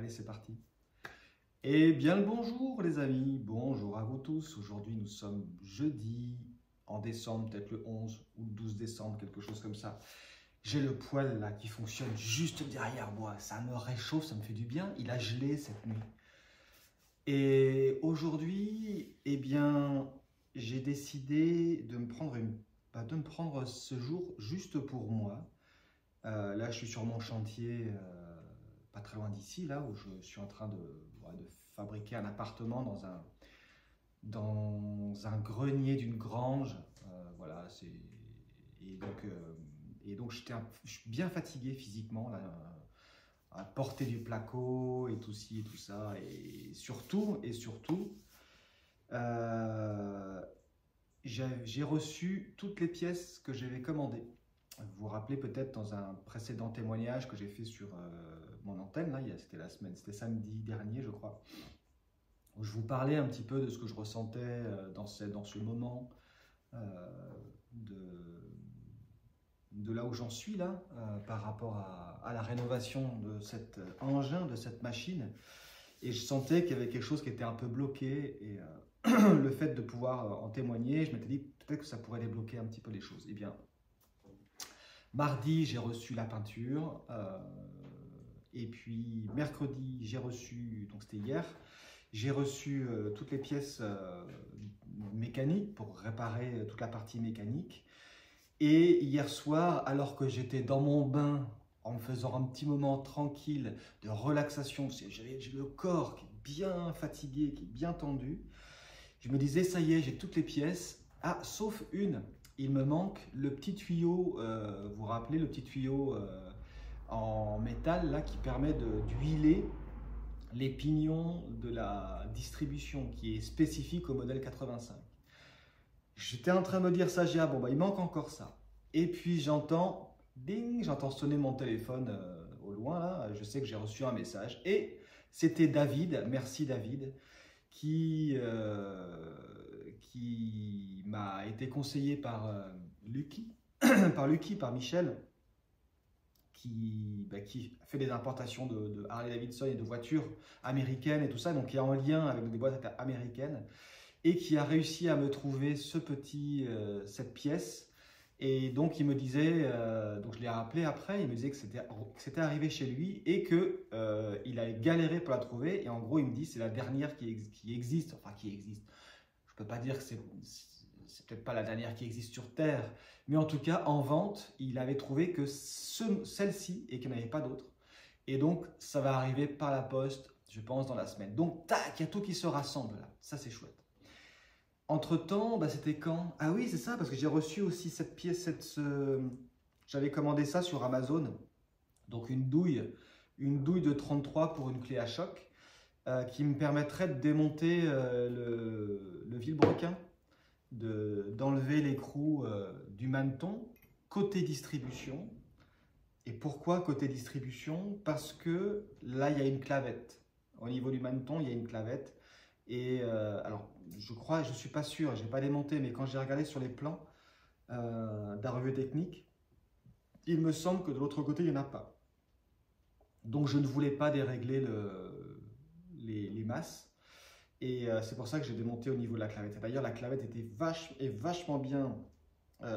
Allez, c'est parti. Eh bien le bonjour les amis, bonjour à vous tous. Aujourd'hui nous sommes jeudi, en décembre, peut-être le 11 ou le 12 décembre, quelque chose comme ça. J'ai le poêle là qui fonctionne juste derrière moi, ça me réchauffe, ça me fait du bien. Il a gelé cette nuit. Et aujourd'hui, eh bien, j'ai décidé de me prendre ce jour juste pour moi. Là, je suis sur mon chantier, pas très loin d'ici, là où je suis en train de fabriquer un appartement dans un grenier d'une grange. Voilà, et donc je suis bien fatigué physiquement là, à porter du placo et tout ci et tout ça, et surtout, euh, j'ai reçu toutes les pièces que j'avais commandées. Vous vous rappelez peut-être dans un précédent témoignage que j'ai fait sur mon antenne, là, c'était samedi dernier, je crois, où je vous parlais un petit peu de ce que je ressentais dans ce moment, euh, de là où j'en suis là, par rapport à la rénovation de cet engin, de cette machine. Et je sentais qu'il y avait quelque chose qui était un peu bloqué, et le fait de pouvoir en témoigner, je m'étais dit peut-être que ça pourrait débloquer un petit peu les choses. Eh bien, mardi, j'ai reçu la peinture, et puis mercredi, j'ai reçu, donc c'était hier, j'ai reçu toutes les pièces mécaniques pour réparer toute la partie mécanique. Et hier soir, alors que j'étais dans mon bain, en me faisant un petit moment tranquille de relaxation, j'ai le corps qui est bien fatigué, qui est bien tendu, je me disais, ça y est, j'ai toutes les pièces, sauf une. Il me manque le petit tuyau, vous vous rappelez, le petit tuyau en métal là, qui permet d'huiler les pignons de la distribution, qui est spécifique au modèle 85. J'étais en train de me dire ça, j'ai bon, bah, il manque encore ça. Et puis j'entends, ding, j'entends sonner mon téléphone au loin, là. Je sais que j'ai reçu un message. Et c'était David, merci David, qui m'a été conseillé par Lucky, par Michel, qui fait des importations de Harley Davidson et de voitures américaines et tout ça, donc qui est en lien avec des boîtes américaines, et qui a réussi à me trouver cette pièce. Et donc il me disait, donc je l'ai rappelé après, il me disait que c'était arrivé chez lui et qu'il a galéré pour la trouver. Et en gros il me dit c'est la dernière qui existe, enfin qui existe. Je peux pas dire que c'est peut-être pas la dernière qui existe sur Terre, mais en tout cas en vente il avait trouvé que celle-ci et qu'il n'y en avait pas d'autres. Et donc ça va arriver par la poste, je pense dans la semaine. Donc tac, il y a tout qui se rassemble là, ça c'est chouette. Entre-temps, bah, c'était quand? Ah oui, c'est ça, parce que j'ai reçu aussi cette pièce, j'avais commandé ça sur Amazon. Donc une douille de 33 pour une clé à choc, qui me permettrait de démonter le vilebrequin, d'enlever l'écrou du maneton côté distribution. Et pourquoi côté distribution? Parce que là, il y a une clavette. Au niveau du maneton, il y a une clavette. Et alors, je suis pas sûr, je n'ai pas démonté, mais quand j'ai regardé sur les plans d'un revue technique, il me semble que de l'autre côté, il n'y en a pas. Donc, je ne voulais pas dérégler les masses. Et c'est pour ça que j'ai démonté au niveau de la clavette. D'ailleurs, la clavette est vachement bien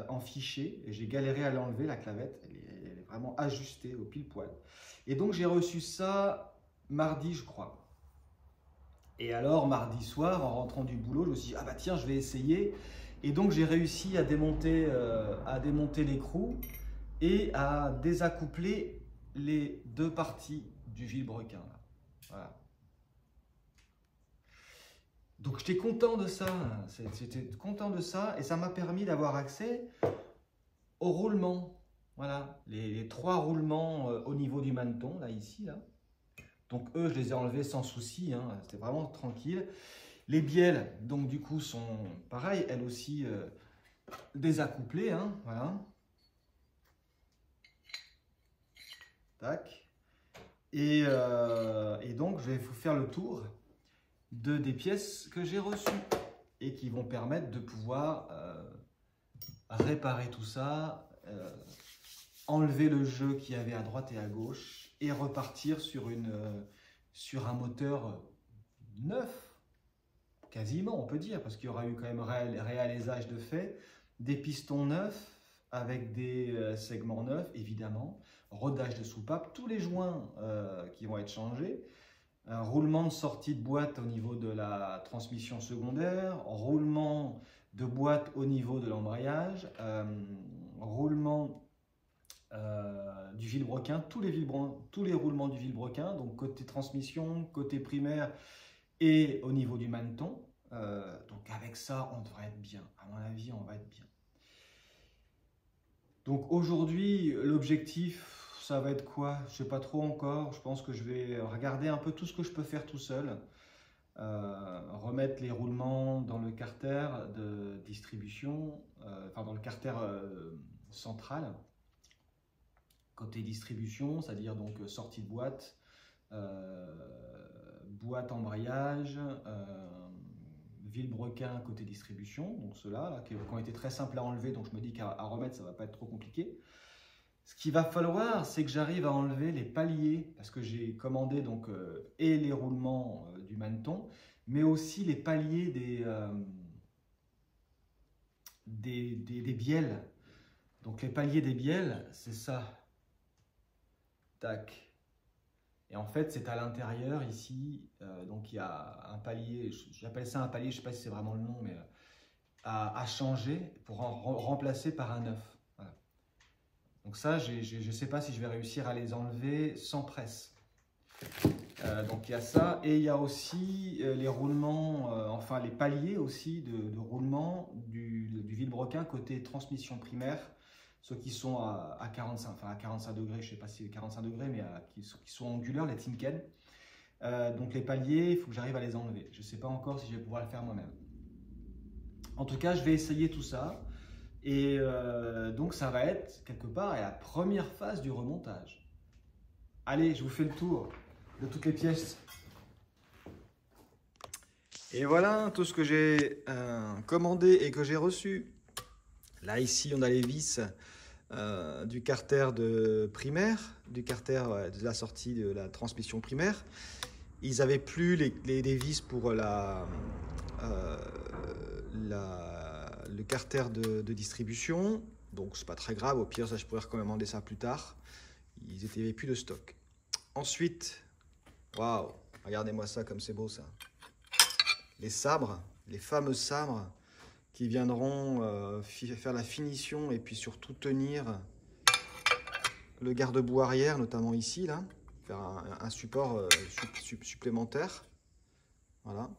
enfichée. Et j'ai galéré à l'enlever, la clavette. Elle est vraiment ajustée au pile poil. Et donc, j'ai reçu ça mardi, je crois. Et alors, mardi soir, en rentrant du boulot, je me suis dit, ah bah tiens, je vais essayer. Et donc, j'ai réussi à démonter l'écrou et à désaccoupler les deux parties du vilebrequin. Voilà. Donc, j'étais content de ça. J'étais content de ça et ça m'a permis d'avoir accès aux roulements. Voilà, les 3 roulements au niveau du maneton, là, ici, là. Donc eux, je les ai enlevés sans souci, hein, c'était vraiment tranquille. Les bielles, donc du coup, sont pareilles, elles aussi désaccouplées, hein, voilà. Tac. Et donc, je vais vous faire le tour des pièces que j'ai reçues et qui vont permettre de pouvoir réparer tout ça, enlever le jeu qu'il y avait à droite et à gauche et repartir sur une sur un moteur neuf, quasiment on peut dire, parce qu'il y aura eu quand même réalisage de fait, des pistons neufs avec des segments neufs évidemment, rodage de soupape, tous les joints qui vont être changés, un roulement de sortie de boîte au niveau de la transmission secondaire, roulement de boîte au niveau de l'embrayage, roulement du vilebrequin, tous les roulements du vilebrequin, donc côté transmission, côté primaire et au niveau du maneton. Donc avec ça, on devrait être bien. À mon avis, on va être bien. Donc aujourd'hui, l'objectif, ça va être quoi? Je ne sais pas trop encore. Je pense que je vais regarder un peu tout ce que je peux faire tout seul. Remettre les roulements dans le carter de distribution, enfin dans le carter central. Côté distribution, c'est-à-dire donc sortie de boîte, boîte embrayage, vilebrequin côté distribution, donc ceux-là là, qui ont été très simples à enlever, donc je me dis qu'à remettre ça va pas être trop compliqué. Ce qu'il va falloir, c'est que j'arrive à enlever les paliers, parce que j'ai commandé donc et les roulements du maneton, mais aussi les paliers des bielles. Donc les paliers des bielles, c'est ça. Tac. Et en fait, c'est à l'intérieur ici. Donc il y a un palier, j'appelle ça un palier, je ne sais pas si c'est vraiment le nom, mais à changer pour en remplacer par un neuf. Voilà. Donc ça, je ne sais pas si je vais réussir à les enlever sans presse. Donc il y a ça. Et il y a aussi les roulements, enfin les paliers aussi de roulement du vilebrequin côté transmission primaire. Ceux qui sont à 45, enfin à 45 degrés, je ne sais pas si c'est 45 degrés, mais qui sont angulaires, les Timken. Donc les paliers, il faut que j'arrive à les enlever. Je ne sais pas encore si je vais pouvoir le faire moi-même. En tout cas, je vais essayer tout ça. Et donc ça va être quelque part la première phase du remontage. Allez, je vous fais le tour de toutes les pièces. Et voilà tout ce que j'ai commandé et que j'ai reçu. Là, ici, on a les vis du carter de primaire, du carter de la sortie de la transmission primaire. Ils n'avaient plus les vis pour le carter de distribution. Donc, c'est pas très grave. Au pire, ça, je pourrais recommander ça plus tard. Ils n'avaient plus de stock. Ensuite, waouh, regardez-moi ça, comme c'est beau ça. Les sabres, les fameux sabres qui viendront faire la finition et puis surtout tenir le garde-boue arrière, notamment ici, là, faire un support supplémentaire. Voilà.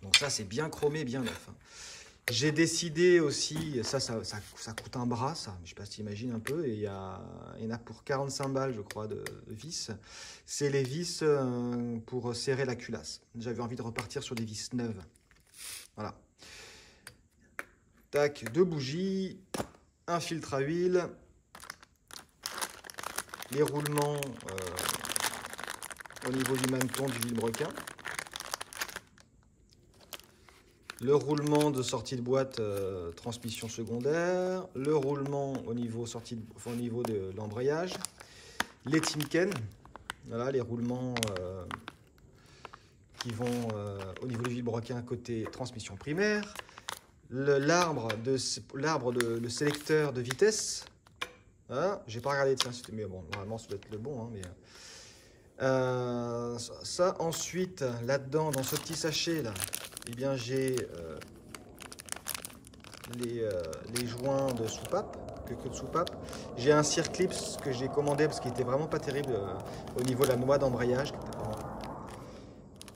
Donc ça, c'est bien chromé, bien neuf. J'ai décidé aussi, ça coûte un bras, ça, je ne sais pas si tu imagines un peu, et il y en a pour 45 balles, je crois, de vis. C'est les vis pour serrer la culasse. J'avais envie de repartir sur des vis neuves. Voilà. Tac, 2 bougies, un filtre à huile, les roulements au niveau du maneton du vilebrequin, le roulement de sortie de boîte transmission secondaire, le roulement au niveau, de l'embrayage, les Timken, voilà, les roulements qui vont au niveau du vilebrequin côté transmission primaire, le sélecteur de vitesse. Hein, j'ai pas regardé, tiens, mais bon, normalement ça doit être le bon, hein, mais ça ensuite là-dedans dans ce petit sachet là, eh bien j'ai les joints de soupape, queue de soupape. J'ai un circlips que j'ai commandé parce qu'il était vraiment pas terrible au niveau de la noix d'embrayage.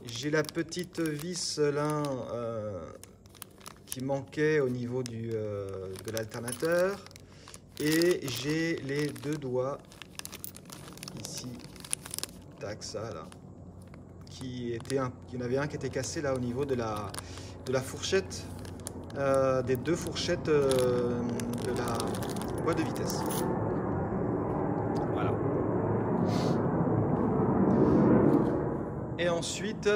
J'ai la petite vis là qui manquait au niveau de l'alternateur. Et j'ai les 2 doigts ici, tac, ça là, il y en avait un qui était cassé là au niveau de la fourchette, des 2 fourchettes de la boîte de vitesse. Voilà. Et ensuite,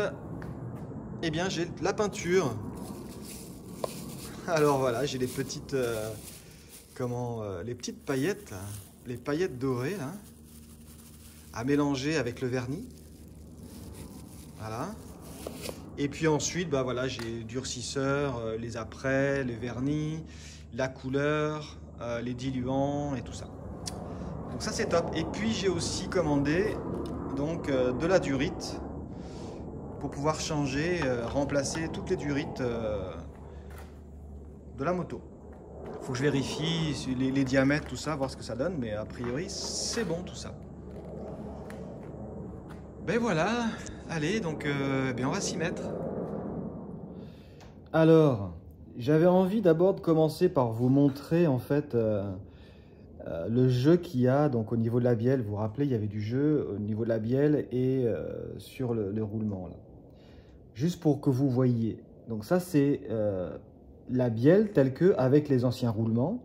eh bien j'ai la peinture. Alors voilà, j'ai les petites... les petites paillettes, là, les paillettes dorées là, à mélanger avec le vernis. Voilà. Et puis ensuite, bah voilà, j'ai durcisseur, les apprêts, les vernis, la couleur, les diluants et tout ça. Donc ça c'est top. Et puis j'ai aussi commandé donc de la durite pour pouvoir changer, remplacer toutes les durites de la moto. Faut que je vérifie les diamètres, tout ça, voir ce que ça donne, mais a priori c'est bon tout ça. Ben voilà, allez, donc on va s'y mettre. Alors, j'avais envie d'abord de commencer par vous montrer en fait le jeu qu'il y a donc au niveau de la bielle. Vous vous rappelez, il y avait du jeu au niveau de la bielle et sur le roulement là. Juste pour que vous voyiez. Donc ça c'est la bielle telle que avec les anciens roulements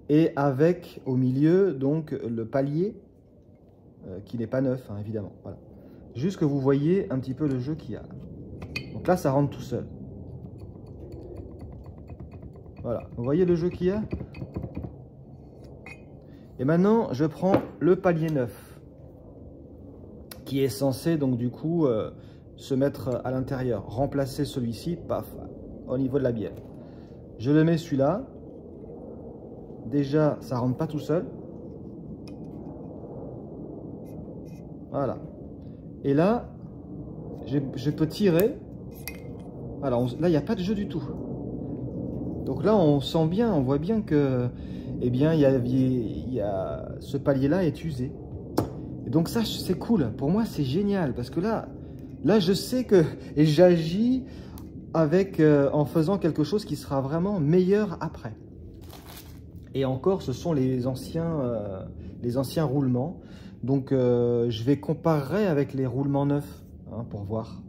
et avec au milieu donc le palier qui n'est pas neuf hein, évidemment. Voilà. Juste que vous voyez un petit peu le jeu qu'il y a. Donc là ça rentre tout seul. Voilà, vous voyez le jeu qu'il y a? Et maintenant, je prends le palier neuf, qui est censé donc du coup se mettre à l'intérieur, remplacer celui-ci, paf, au niveau de la bielle. Je le mets celui-là. Déjà, ça rentre pas tout seul. Voilà. Et là, je peux tirer. Voilà, là, il n'y a pas de jeu du tout. Donc là, on sent bien, on voit bien que, eh bien, ce palier-là est usé. Et donc ça, c'est cool. Pour moi, c'est génial parce que là, je sais que et j'agis avec en faisant quelque chose qui sera vraiment meilleur après. Et encore, ce sont les anciens roulements. Donc, je vais comparer avec les roulements neufs hein, pour voir.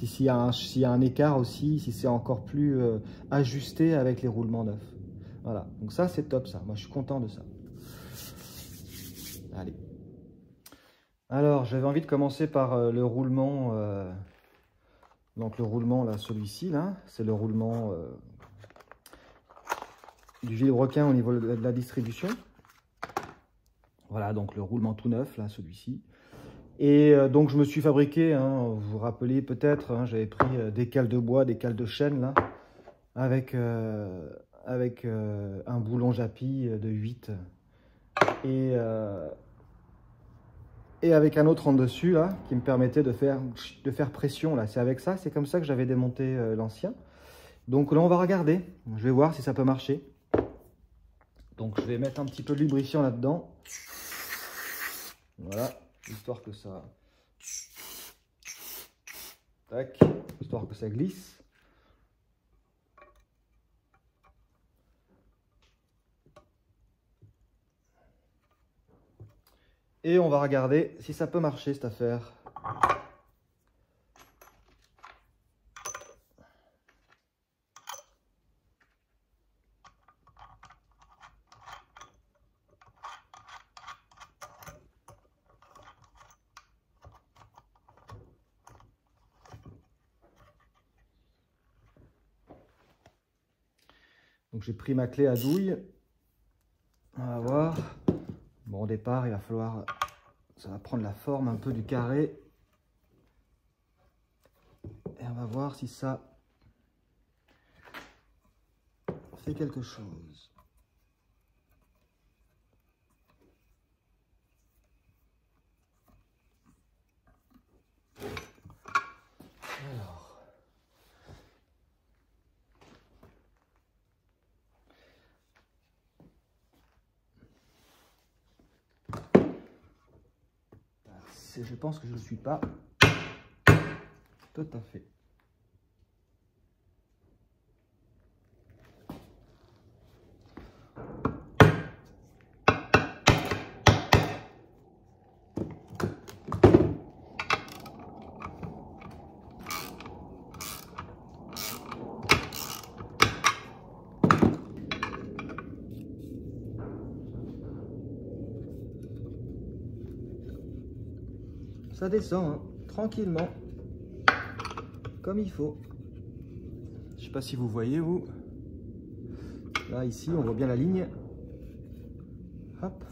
S'il y a un écart aussi, si c'est encore plus ajusté avec les roulements neufs. Voilà, donc ça c'est top ça, moi je suis content de ça. Allez. Alors j'avais envie de commencer par le roulement, donc le roulement là, celui-ci là, c'est le roulement du vilebrequin au niveau de la distribution. Voilà, donc le roulement tout neuf là, celui-ci. Et donc je me suis fabriqué, hein, vous vous rappelez peut-être, hein, j'avais pris des cales de bois, des cales de chêne là, avec un boulon Japy de 8 et avec un autre en dessus là qui me permettait de faire pression là. C'est avec ça, c'est comme ça que j'avais démonté l'ancien. Donc là on va regarder, je vais voir si ça peut marcher. Donc je vais mettre un petit peu de lubrifiant là-dedans. Voilà. Histoire que ça... Tac, histoire que ça glisse. Et on va regarder si ça peut marcher cette affaire. Donc j'ai pris ma clé à douille. On va voir. Bon, au départ, il va falloir... Ça va prendre la forme un peu du carré. Et on va voir si ça fait quelque chose. Alors... Je pense que je ne suis pas tout à fait. Ça descend hein, tranquillement, comme il faut. Je sais pas si vous voyez vous. Là ici on voit bien la ligne. Hop.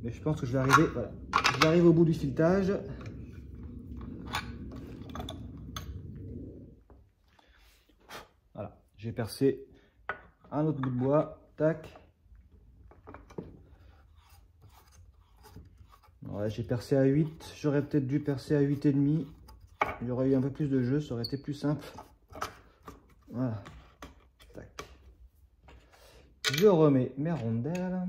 Mais je pense que je vais arriver. Voilà. Je vais arriver au bout du filetage. J'ai percé un autre bout de bois, tac. Ouais, j'ai percé à 8, j'aurais peut-être dû percer à 8,5. J'aurais eu un peu plus de jeu, ça aurait été plus simple. Voilà. Tac. Je remets mes rondelles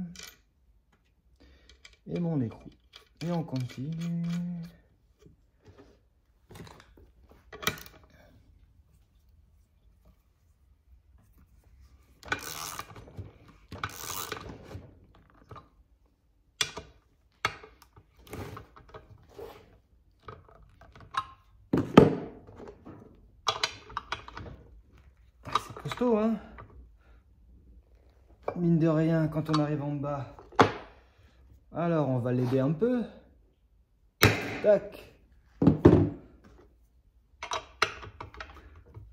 et mon écrou. Et on continue. C'est costaud, hein? Mine de rien, quand on arrive en bas. Alors, on va l'aider un peu. Tac.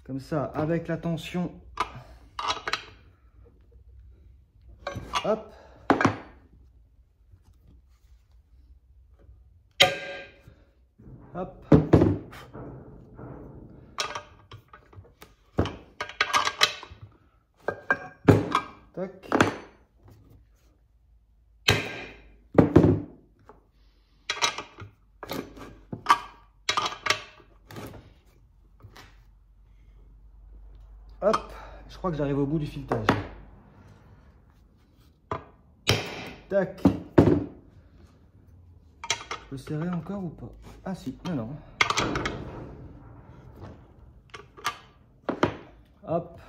Comme ça, avec la tension. Hop. Hop. Tac. Hop. Je crois que j'arrive au bout du filetage. Tac. Je peux serrer encore ou pas? Ah si, non, non. Hop.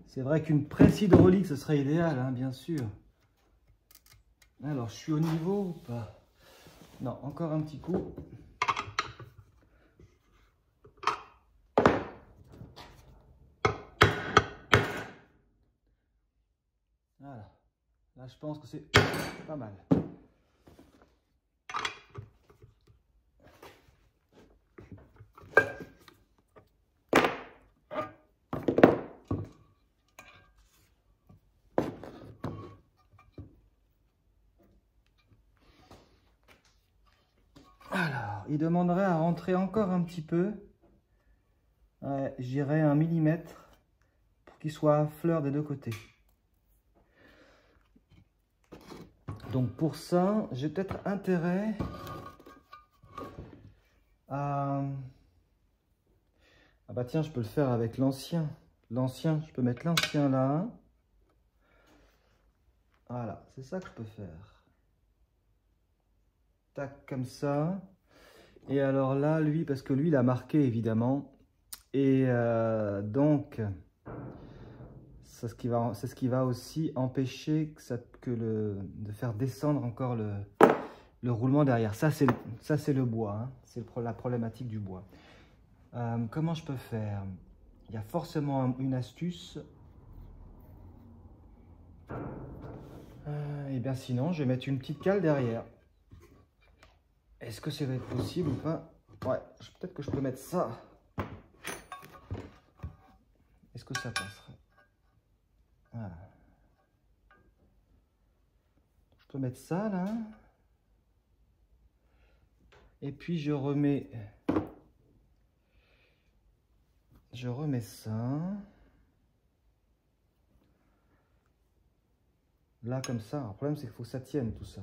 C'est vrai qu'une presse hydraulique, ce serait idéal, hein, bien sûr. Alors, je suis au niveau ou pas? Non, encore un petit coup. Voilà. Là, je pense que c'est pas mal. Alors, il demanderait à rentrer encore un petit peu. Ouais, j'irai 1 millimètre pour qu'il soit à fleur des deux côtés. Donc pour ça, j'ai peut-être intérêt à... Ah bah tiens, je peux le faire avec l'ancien. L'ancien, je peux mettre l'ancien là. Voilà, c'est ça que je peux faire. Tac, comme ça. Et alors là, lui, parce que lui, il a marqué évidemment. Et donc, c'est ce qui va aussi empêcher de faire descendre encore le roulement derrière. Ça, c'est le bois. Hein. C'est la problématique du bois. Comment je peux faire? Il y a forcément une astuce. Et bien sinon, je vais mettre une petite cale derrière. Est-ce que ça va être possible ou pas? Ouais, peut-être que je peux mettre ça. Est-ce que ça passerait? Voilà. Je peux mettre ça là. Et puis je remets ça. Là comme ça. Alors, le problème c'est qu'il faut que ça tienne tout ça.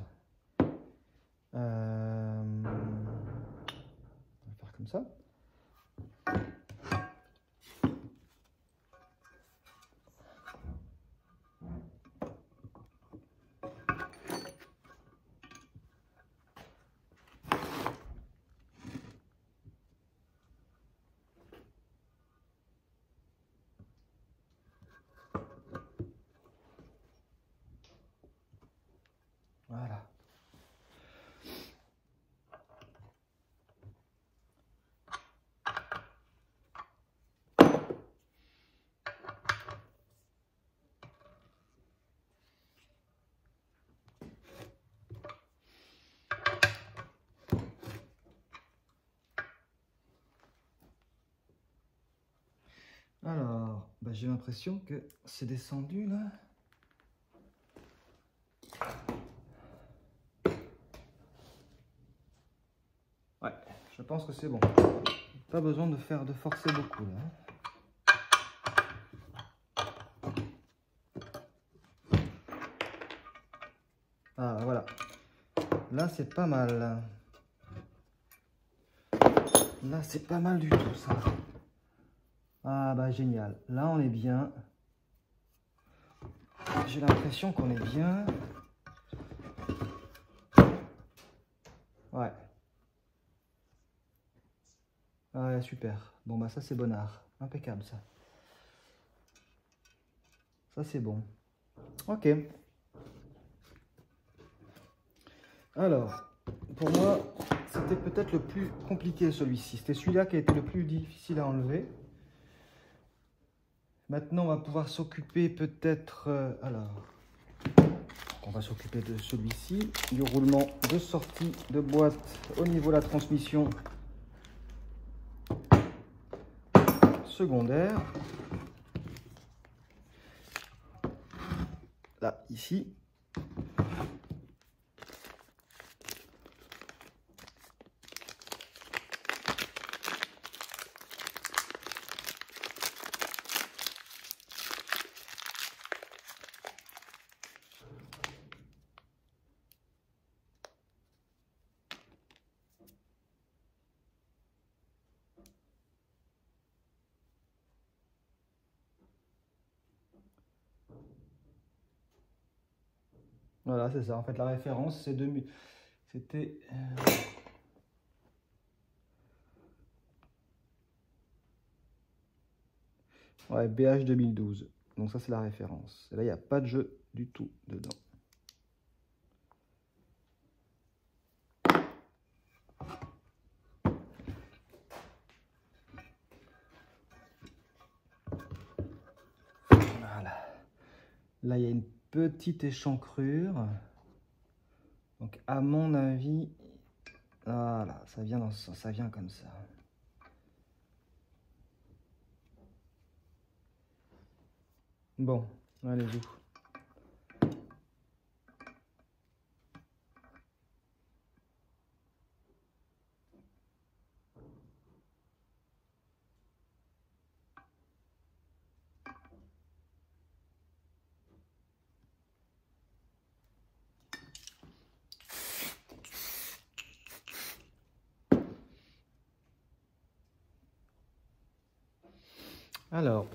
On va faire comme ça. Voilà. j'ai l'impression que c'est descendu là. Ouais, je pense que c'est bon. Pas besoin de forcer beaucoup là. Ah voilà. Là c'est pas mal. Là c'est pas mal du tout ça. Ah bah génial. Là on est bien. J'ai l'impression qu'on est bien. Ouais. Ouais, super. Bon bah ça c'est bonnard. Impeccable ça. Ça c'est bon. Ok. Alors, pour moi, c'était peut-être le plus compliqué celui-ci. C'était celui-là qui a été le plus difficile à enlever. Maintenant, on va pouvoir s'occuper peut-être... alors, on va s'occuper de celui-ci, du roulement de sortie de boîte au niveau de la transmission secondaire. Là, ici. Voilà, c'est ça. En fait, la référence, c'est 2000. C'était... ouais, BH 2012. Donc ça, c'est la référence. Et là, il n'y a pas de jeu du tout dedans. Voilà. Là, il y a une petite échancrure. Donc, à mon avis, voilà, ça vient dans ce, ça vient comme ça. Bon, allez-y. Alors,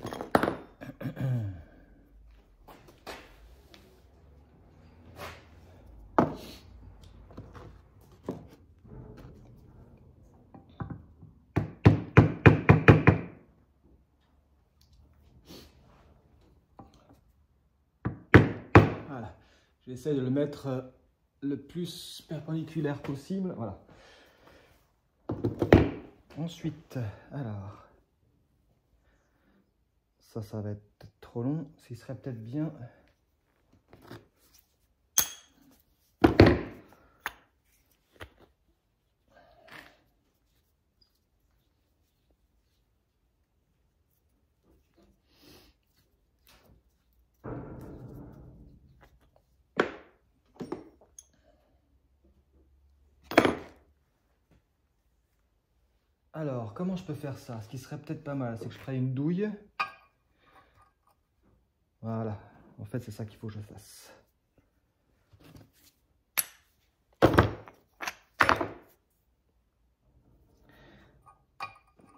voilà, j'essaie de le mettre le plus perpendiculaire possible. Voilà. Ensuite, alors, ça va être trop long. Ce serait peut-être bien. Alors, comment je peux faire ça? Ce qui serait peut-être pas mal, c'est que je ferais une douille. Voilà. En fait, c'est ça qu'il faut que je fasse.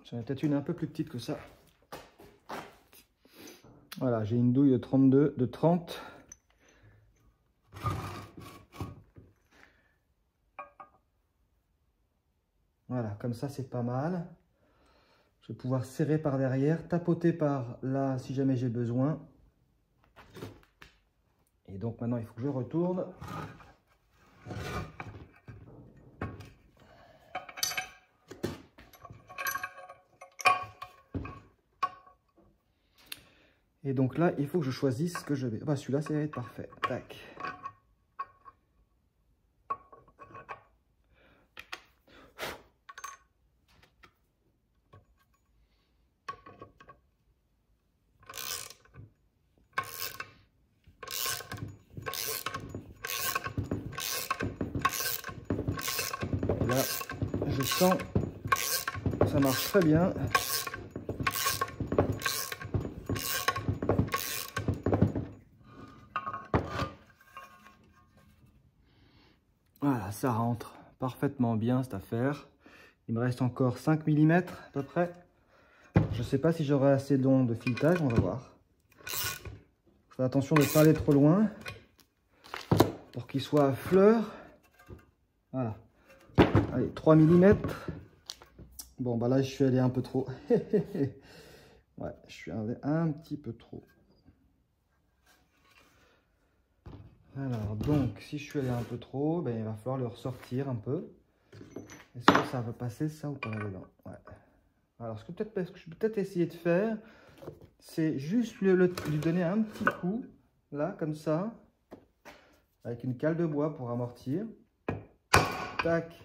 J'en ai peut-être une un peu plus petite que ça. Voilà, j'ai une douille de 32, de 30. Voilà, comme ça, c'est pas mal. Je vais pouvoir serrer par derrière, tapoter par là si jamais j'ai besoin. Et donc maintenant, il faut que je retourne. Et donc là, il faut que je choisisse ce que je vais... Ah bah celui-là, ça va être parfait. Tac. là, je sens que ça marche très bien. Voilà, ça rentre parfaitement bien cette affaire. Il me reste encore 5 mm à peu près. Je ne sais pas si j'aurai assez d'ondes de filetage, on va voir. Fais attention de ne pas aller trop loin pour qu'il soit à fleur. Voilà. Allez, 3 mm. Bon, bah là, je suis allé un peu trop. Ouais, je suis allé un petit peu trop. Alors, donc, si je suis allé un peu trop, ben, il va falloir le ressortir un peu. Est-ce que ça va passer, ça, ou pas là-dedans? Ouais. Alors, ce que je peux peut-être essayer de faire, c'est juste lui donner un petit coup, là, comme ça, avec une cale de bois pour amortir. Tac.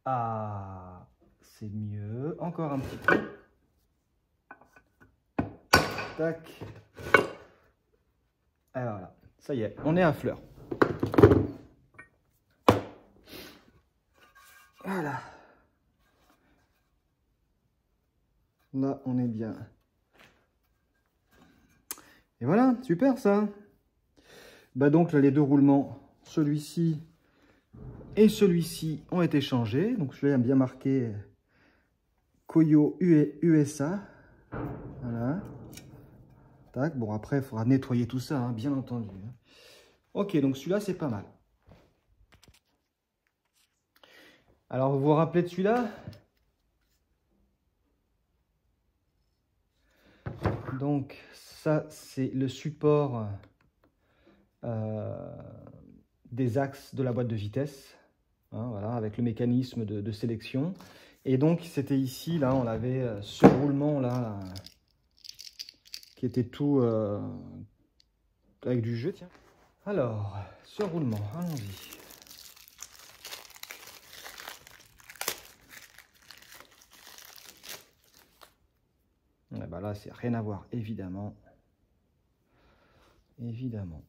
Ah, c'est mieux. Encore un petit coup. Tac. Et voilà, ça y est, on est à fleur. Voilà. Là, on est bien. Et voilà, super ça. Bah donc là, les deux roulements, celui-ci et celui-ci ont été changés. Donc celui-là bien marqué Koyo USA. Voilà. Tac. Bon, après, il faudra nettoyer tout ça, hein, bien entendu. Ok, donc celui-là, c'est pas mal. Alors, vous vous rappelez de celui-là? Donc, ça, c'est le support des axes de la boîte de vitesse. Hein, voilà, avec le mécanisme de sélection. Et donc, c'était ici, là, on avait ce roulement-là, qui était tout avec du jeu, tiens. Alors, ce roulement, allons-y. Et ben là, c'est rien à voir, évidemment. Évidemment.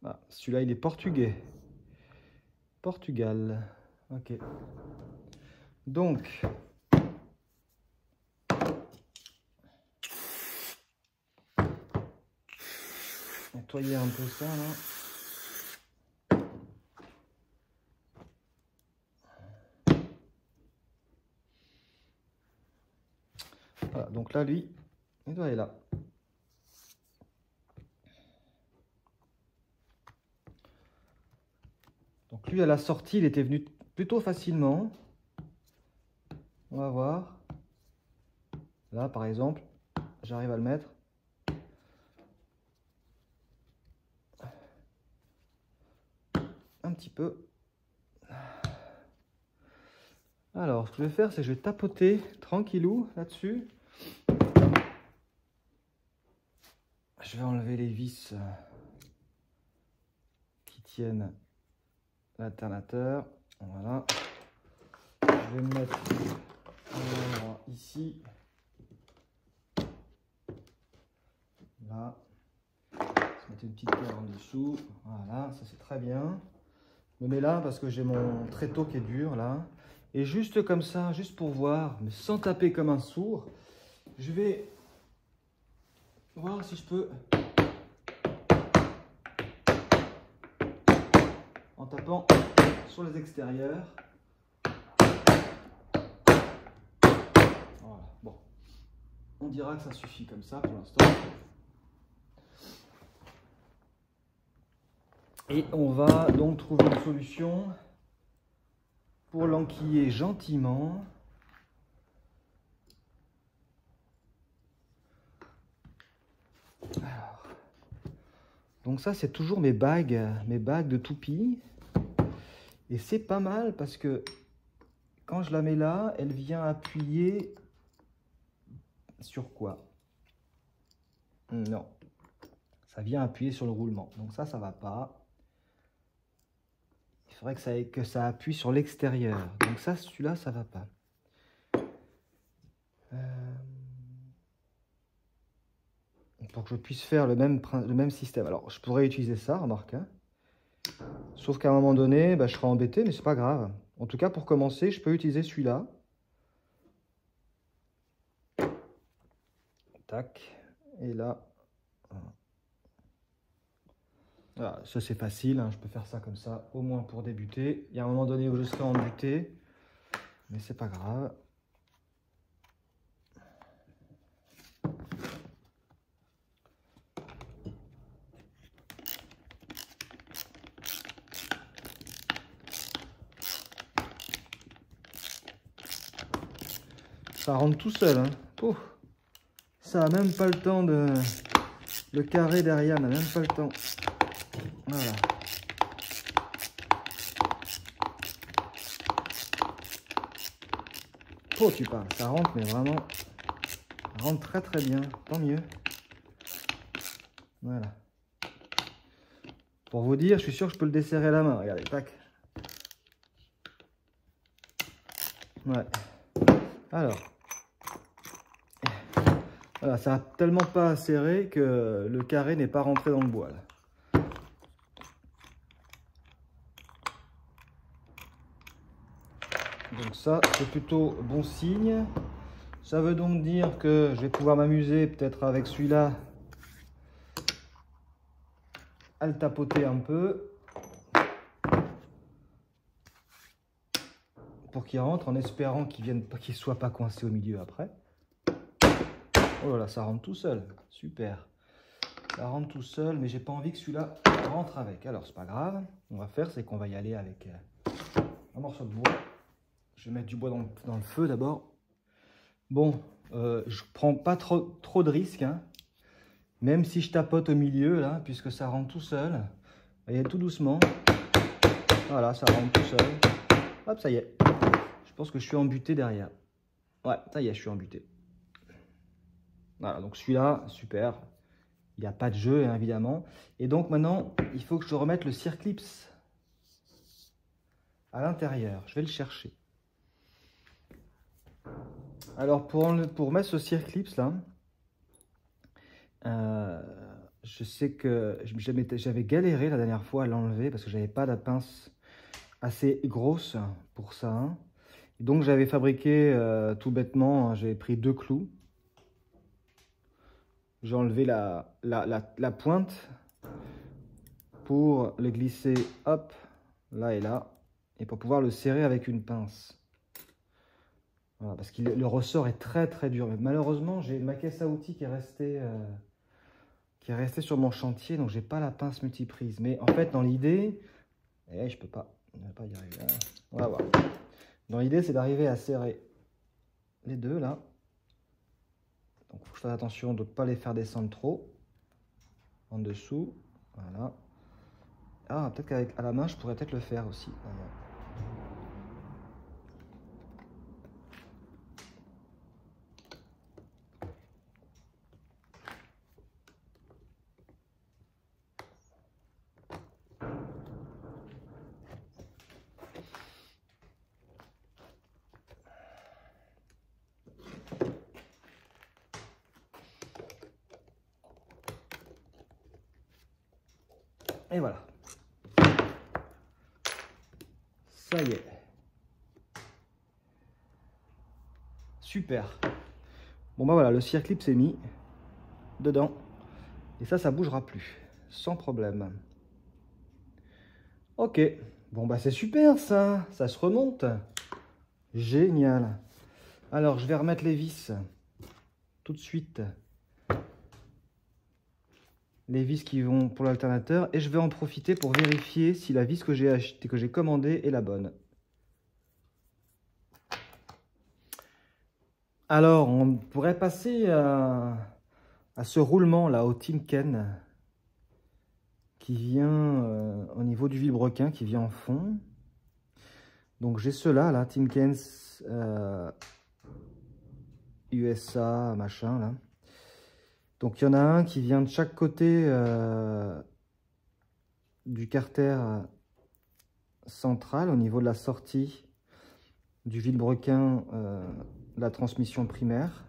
Ah, celui-là, il est portugais. Portugal. Ok. Donc, nettoyer un peu ça, là. Voilà, donc là, lui, il doit aller là. Donc lui, à la sortie, il était venu plutôt facilement. On va voir. Là, par exemple, j'arrive à le mettre. Un petit peu. Alors, ce que je vais faire, c'est que je vais tapoter tranquillou là-dessus. Je vais enlever les vis qui tiennent l'alternateur. Voilà. Je vais me mettre ici. Là. Je vais mettre une petite pierre en dessous. Voilà, ça c'est très bien. Je me mets là parce que j'ai mon tréteau qui est dur là. Et juste comme ça, juste pour voir, mais sans taper comme un sourd, je vais voir si je peux, en tapant sur les extérieurs. Voilà, bon. On dira que ça suffit comme ça pour l'instant. Et on va donc trouver une solution pour l'enquiller gentiment. Alors, donc ça, c'est toujours mes bagues de toupie. Et c'est pas mal parce que quand je la mets là, elle vient appuyer sur quoi? Non, ça vient appuyer sur le roulement. Donc ça va pas. Il faudrait que ça appuie sur l'extérieur. Donc ça, celui-là, ça va pas. pour que je puisse faire le même système. Alors, je pourrais utiliser ça, remarque, hein. Sauf qu'à un moment donné, bah, je serai embêté, mais c'est pas grave. En tout cas, pour commencer, je peux utiliser celui-là. Tac. Et là, voilà, ça c'est facile, hein. Je peux faire ça comme ça, au moins pour débuter. Il y a un moment donné où je serai embuté, mais c'est pas grave. Ça rentre tout seul, hein. Oh, ça a même pas le temps de... Le carré derrière n'a même pas le temps. Voilà. Oh, tu parles, ça rentre, mais vraiment, ça rentre très très bien, tant mieux. Voilà. Pour vous dire, je suis sûr que je peux le desserrer à la main. Regardez, tac. Ouais. Alors. Voilà, ça n'a tellement pas serré que le carré n'est pas rentré dans le bois, là. Donc ça, c'est plutôt bon signe. Ça veut donc dire que je vais pouvoir m'amuser peut-être avec celui-là à le tapoter un peu pour qu'il rentre, en espérant qu'il soit pas coincé au milieu après. Oh là là, ça rentre tout seul, super. Ça rentre tout seul, mais j'ai pas envie que celui-là rentre avec. Alors c'est pas grave, on va faire, c'est qu'on va y aller avec un morceau de bois. Je vais mettre du bois dans le feu d'abord. Bon, je prends pas trop de risques, hein. Même si je tapote au milieu, là, puisque ça rentre tout seul. Vous voyez, tout doucement. Voilà, ça rentre tout seul. Hop, ça y est. Je pense que je suis embuté derrière. Ouais, ça y est, je suis embuté. Voilà, donc celui-là, super. Il n'y a pas de jeu, hein, évidemment. Et donc maintenant, il faut que je remette le circlips à l'intérieur. Je vais le chercher. Alors, pour mettre ce circlips là, je sais que j'avais galéré la dernière fois à l'enlever parce que j'avais pas de pince assez grosse pour ça, hein. Donc j'avais fabriqué tout bêtement, hein, j'avais pris 2 clous. J'ai enlevé la pointe pour le glisser, hop, là et là, et pour pouvoir le serrer avec une pince. Voilà, parce que le ressort est très très dur. Mais malheureusement, j'ai ma caisse à outils qui est restée sur mon chantier, donc j'ai pas la pince multiprise. Mais en fait, dans l'idée, je peux pas y arriver. On va voir. Dans l'idée, c'est d'arriver à serrer les deux là. Donc, il faut que je fasse attention de ne pas les faire descendre trop en dessous. Voilà. Ah, peut-être qu'avec à la main, je pourrais peut-être le faire aussi. Voilà. Et voilà. Ça y est. Super. Bon bah voilà, le circlip s'est mis dedans. Et ça bougera plus. Sans problème. Ok. Bon bah c'est super ça. Ça se remonte. Génial. Alors je vais remettre les vis tout de suite. Les vis qui vont pour l'alternateur. Et je vais en profiter pour vérifier si la vis que j'ai achetée, que j'ai commandée est la bonne. Alors, on pourrait passer à ce roulement là au Timken qui vient au niveau du vilebrequin, qui vient en fond. Donc j'ai ceux-là, là, Timken USA, machin là. Donc il y en a un qui vient de chaque côté du carter central au niveau de la sortie du vilebrequin, la transmission primaire.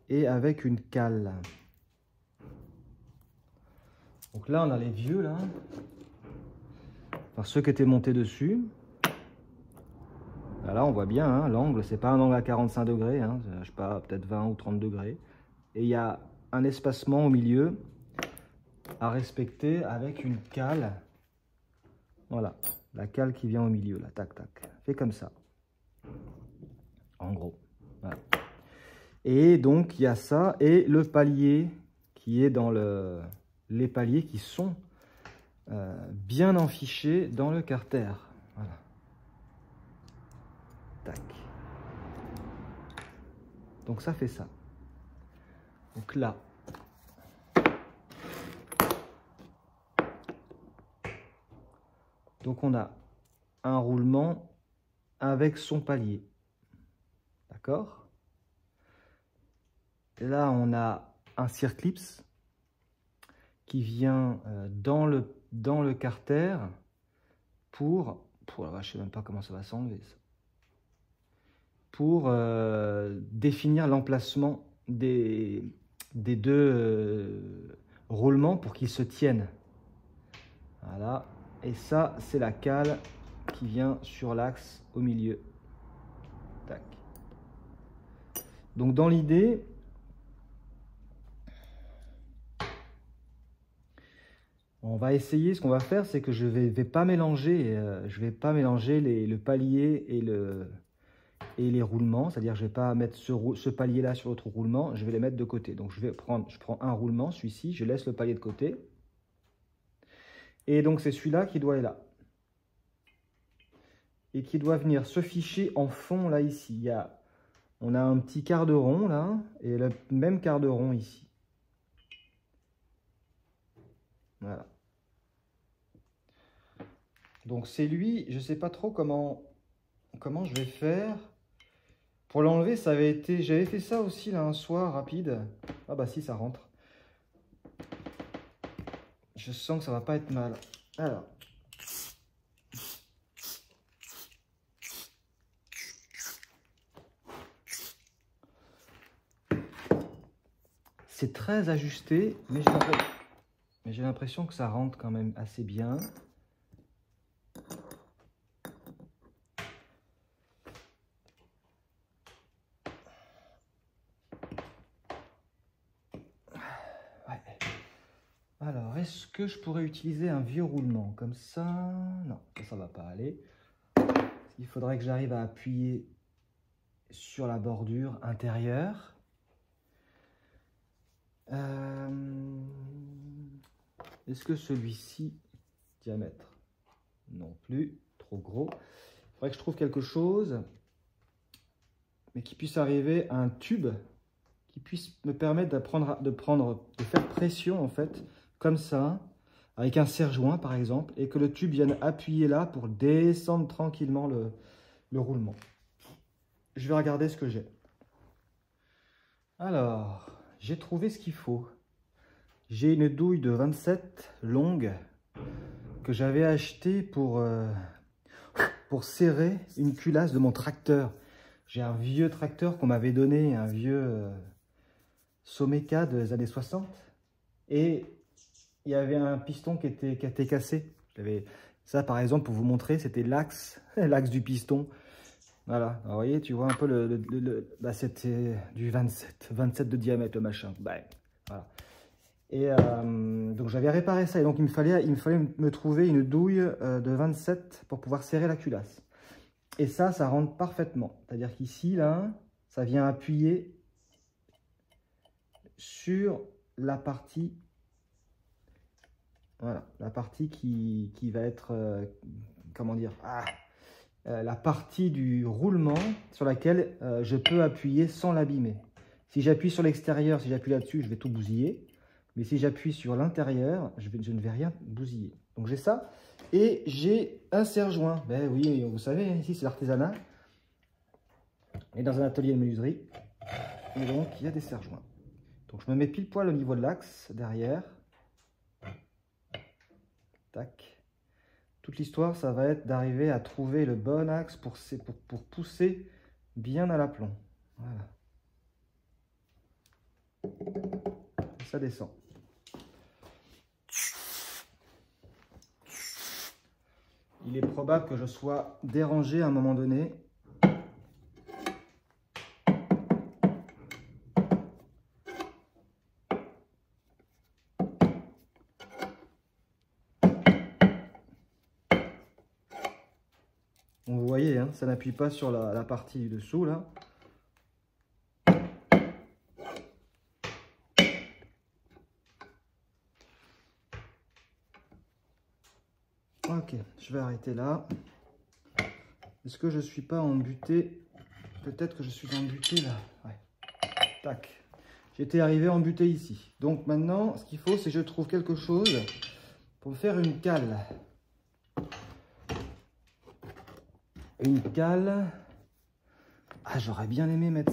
et avec une cale. Donc là, on a les vieux, là. Enfin, ceux qui étaient montés dessus. Là, on voit bien, hein, l'angle, c'est pas un angle à 45 degrés, hein, je sais pas, peut-être 20 ou 30 degrés. Et il y a un espacement au milieu à respecter avec une cale. Voilà, la cale qui vient au milieu, là, tac, tac. Fait comme ça, en gros. Voilà. Et donc, il y a ça et le palier qui est dans les paliers qui sont bien enfichés dans le carter. Voilà. Tac. Donc ça fait ça. Donc là, donc on a un roulement avec son palier. D'accord? Là, on a un circlips qui vient dans le carter pour la vache, je sais même pas comment ça va s'enlever ça. Pour définir l'emplacement des deux roulements pour qu'ils se tiennent. Voilà. Et ça, c'est la cale qui vient sur l'axe au milieu. Tac. Donc, dans l'idée, on va essayer, ce qu'on va faire, c'est que je vais pas mélanger, le palier et les roulements, c'est-à-dire je ne vais pas mettre ce palier-là sur l'autre roulement, je vais les mettre de côté. Donc je prends un roulement, celui-ci, je laisse le palier de côté. Et donc c'est celui-là qui doit être là. Et qui doit venir se ficher en fond, là, ici. On a un petit quart de rond, là, et le même quart de rond ici. Voilà. Donc c'est lui, je ne sais pas trop comment je vais faire. Pour l'enlever, j'avais fait ça aussi là un soir rapide. Ah bah si, ça rentre. Je sens que ça va pas être mal. Alors. C'est très ajusté, mais j'ai l'impression que ça rentre quand même assez bien. Alors, est-ce que je pourrais utiliser un vieux roulement comme ça? Non, ça va pas aller. Il faudrait que j'arrive à appuyer sur la bordure intérieure. Est-ce que celui-ci, diamètre? Non plus, trop gros. Il faudrait que je trouve quelque chose, mais qui puisse arriver à un tube, qui puisse me permettre de faire pression en fait, comme ça, avec un serre-joint par exemple, et que le tube vienne appuyer là pour descendre tranquillement le roulement. Je vais regarder ce que j'ai. Alors, j'ai trouvé ce qu'il faut. J'ai une douille de 27 longue que j'avais achetée pour serrer une culasse de mon tracteur. J'ai un vieux tracteur qu'on m'avait donné, un vieux Someka des années 60. Et il y avait un piston qui était cassé. Ça, par exemple, pour vous montrer, c'était l'axe du piston. Voilà, alors, vous voyez, tu vois un peu bah, c'était du 27 de diamètre, le machin. Bah, voilà. Et donc, j'avais réparé ça. Et donc, il me fallait me trouver une douille de 27 pour pouvoir serrer la culasse. Et ça rentre parfaitement. C'est-à-dire qu'ici, là, ça vient appuyer sur la partie. Voilà, la partie qui va être, comment dire, la partie du roulement sur laquelle je peux appuyer sans l'abîmer. Si j'appuie sur l'extérieur, si j'appuie là-dessus, je vais tout bousiller. Mais si j'appuie sur l'intérieur, je ne vais rien bousiller. Donc j'ai ça. Et j'ai un serre-joint. Ben oui, vous savez, ici c'est l'artisanat. On est dans un atelier de menuiserie. Et donc il y a des serre-joints. Donc je me mets pile poil au niveau de l'axe derrière. Tac. Toute l'histoire, ça va être d'arriver à trouver le bon axe pour pousser bien à l'aplomb. Voilà. Ça descend. Il est probable que je sois dérangé à un moment donné. Vous voyez, hein, ça n'appuie pas sur la partie du dessous là. Ok, je vais arrêter là. Est-ce que je suis pas embuté? Peut-être que je suis embuté là. Ouais. Tac. J'étais arrivé embuté ici. Donc maintenant, ce qu'il faut, c'est que je trouve quelque chose pour faire une cale. Une cale. Ah, j'aurais bien aimé avec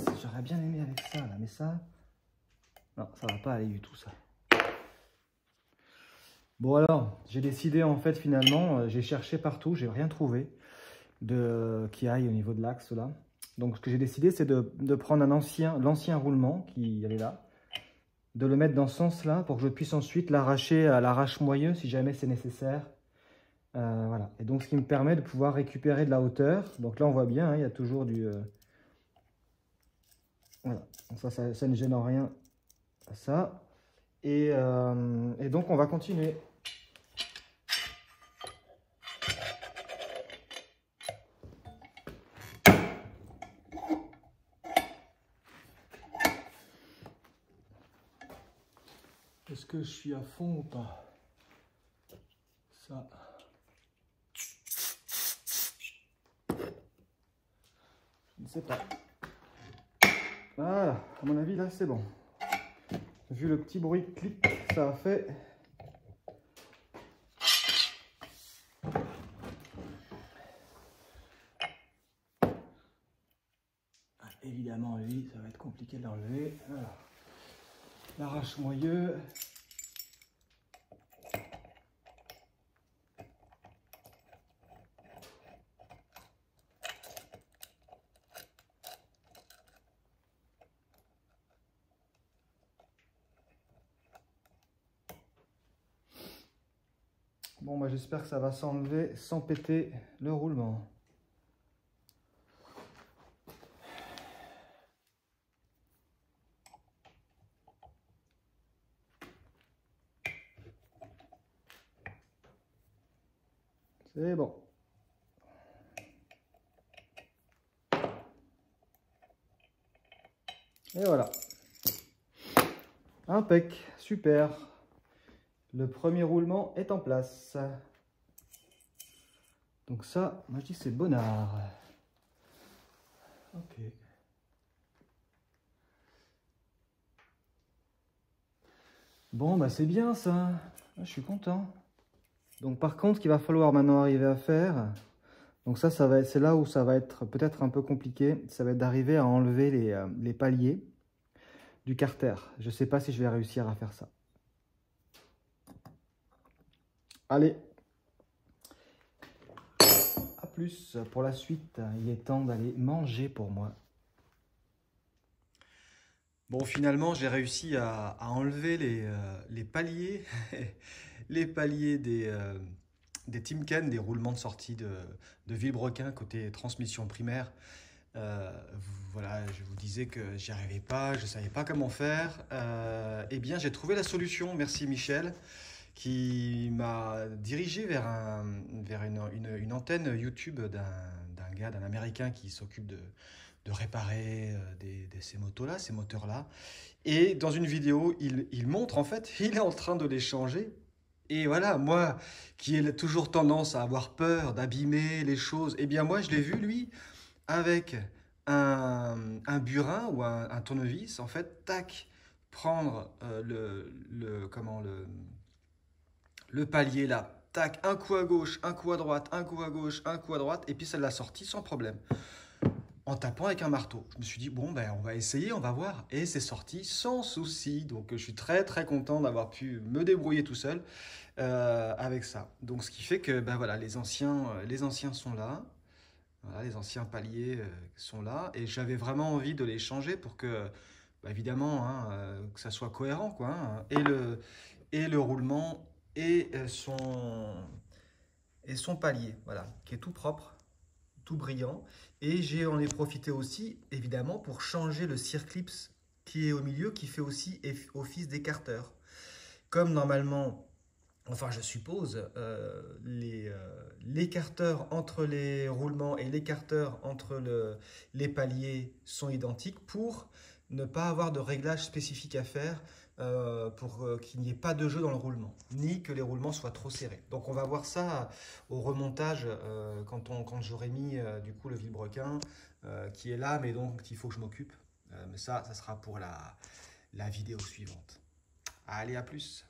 ça là, mais ça, non, ça va pas aller du tout ça. Bon alors, j'ai décidé en fait finalement, j'ai cherché partout, j'ai rien trouvé qui aille au niveau de l'axe là. Donc ce que j'ai décidé, c'est de prendre l'ancien roulement qui est là, de le mettre dans ce sens là pour que je puisse ensuite l'arracher à l'arrache-moyeu si jamais c'est nécessaire. Voilà. Et donc ce qui me permet de pouvoir récupérer de la hauteur. Donc là on voit bien, hein, il y a toujours du... Voilà, donc ça ne gêne en rien ça. Et donc on va continuer. Est-ce que je suis à fond ou pas? Ça. Je ne sais pas. Voilà, à mon avis là c'est bon. Vu le petit bruit de clic que ça a fait. Évidemment lui, ça va être compliqué de l'enlever. L'arrache-moyeu. Bon, bah, j'espère que ça va s'enlever sans péter le roulement. C'est bon. Et voilà. Impec, super. Le premier roulement est en place. Donc ça, moi je dis c'est bonnard. Ok. Bon, bah c'est bien ça. Je suis content. Donc par contre, ce qu'il va falloir maintenant arriver à faire, donc ça c'est là où ça va être peut-être un peu compliqué, ça va être d'arriver à enlever les paliers du carter. Je ne sais pas si je vais réussir à faire ça. Allez, à plus pour la suite. Il est temps d'aller manger pour moi. Bon, finalement, j'ai réussi à enlever les paliers, les paliers des Timken, des roulements de sortie de Villebrequin côté transmission primaire. Voilà, je vous disais que j'y arrivais pas, je savais pas comment faire. Eh bien, j'ai trouvé la solution, merci Michel, qui m'a dirigé vers une antenne YouTube d'un gars, d'un Américain qui s'occupe de réparer ces motos-là, ces moteurs-là. Et dans une vidéo, il montre en fait, il est en train de les changer. Et voilà, moi qui ai toujours tendance à avoir peur d'abîmer les choses, eh bien moi je l'ai vu lui avec un burin ou un tournevis, en fait, tac, prendre le palier là, tac, un coup à gauche, un coup à droite, un coup à gauche, un coup à droite, et puis ça l'a sorti sans problème, en tapant avec un marteau. Je me suis dit, bon, ben, on va essayer, on va voir, et c'est sorti sans souci, donc je suis très très content d'avoir pu me débrouiller tout seul avec ça. Donc ce qui fait que, ben voilà, les anciens sont là. Voilà, les anciens paliers sont là et j'avais vraiment envie de les changer pour que bah, évidemment, hein, que ça soit cohérent, quoi, hein, et le roulement et son palier, voilà, qui est tout propre, tout brillant. Et j'en ai profité aussi, évidemment, pour changer le circlips qui est au milieu, qui fait aussi office d'écarteur. Comme normalement, enfin je suppose, l'écarteur entre les roulements et l'écarteur entre les paliers sont identiques pour ne pas avoir de réglage spécifique à faire pour qu'il n'y ait pas de jeu dans le roulement, ni que les roulements soient trop serrés. Donc on va voir ça au remontage quand j'aurai mis du coup le vilebrequin qui est là, mais donc il faut que je m'occupe. Mais ça sera pour la vidéo suivante. Allez, à plus!